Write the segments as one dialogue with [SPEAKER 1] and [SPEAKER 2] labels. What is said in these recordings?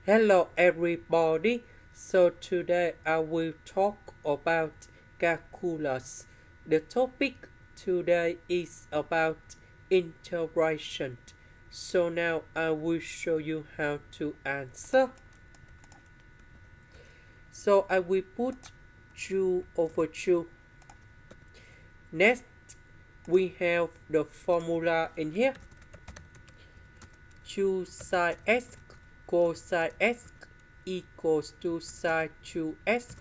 [SPEAKER 1] Hello everybody. So today I will talk about calculus. The topic today is about integration. So now I will show you how to answer. So I will put 2 over 2. Next we have the formula in here. 2 sin x cosine x equals to sin 2x.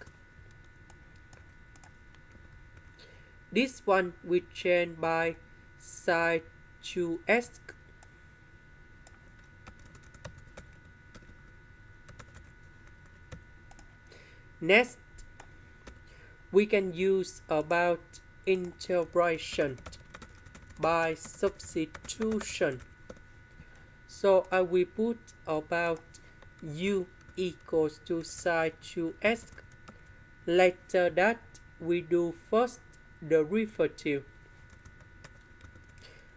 [SPEAKER 1] This one we change by sin 2x. Next, we can use about integration by substitution. So I will put about u equals to sin 2x. Later that we do first derivative.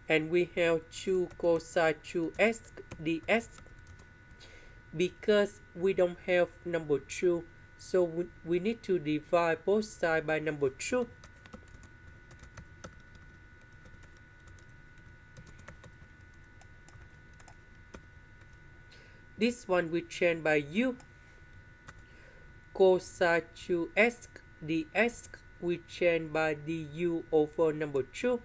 [SPEAKER 1] And we have 2 cosine 2x dx. Because we don't have number 2, so we need to divide both sides by number 2. This one we change by u. Cosine 2x dx we change by du over number 2.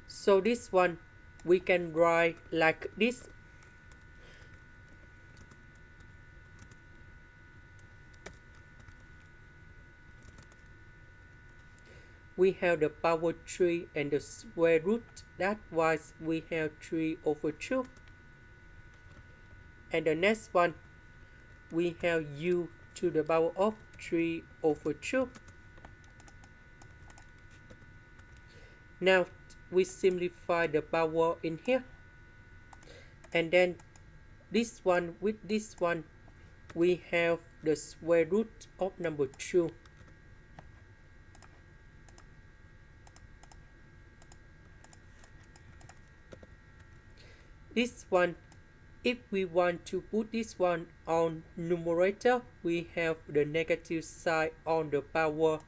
[SPEAKER 1] So this one we can write like this. We have the power 3 and the square root. That's why we have 3 over 2. And the next one, we have u to the power of 3 over 2. Now, we simplify the power in here. And then this one with this one, we have the square root of number 2. This one, if we want to put this one on numerator, we have the negative sign on the power.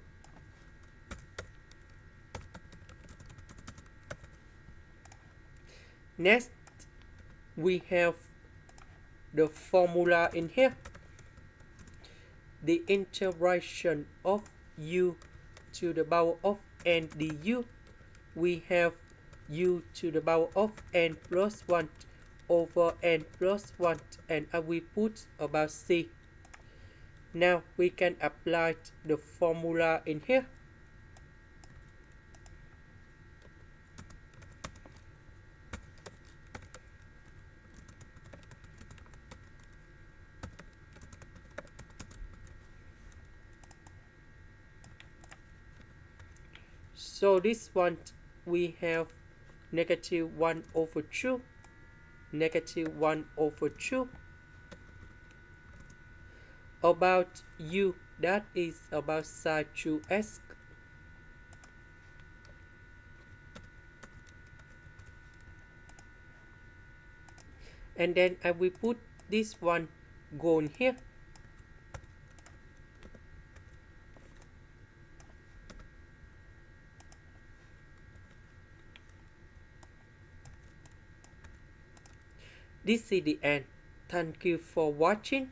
[SPEAKER 1] Next, we have the formula in here. The integration of u to the power of n du. We have u to the power of n plus 1 over n plus 1, and I will put about c. Now we can apply the formula in here. So this one we have negative 1 over 2, negative 1 over 2. About u, that is about sin 2x. And then I will put this one going here. This is the end. Thank you for watching.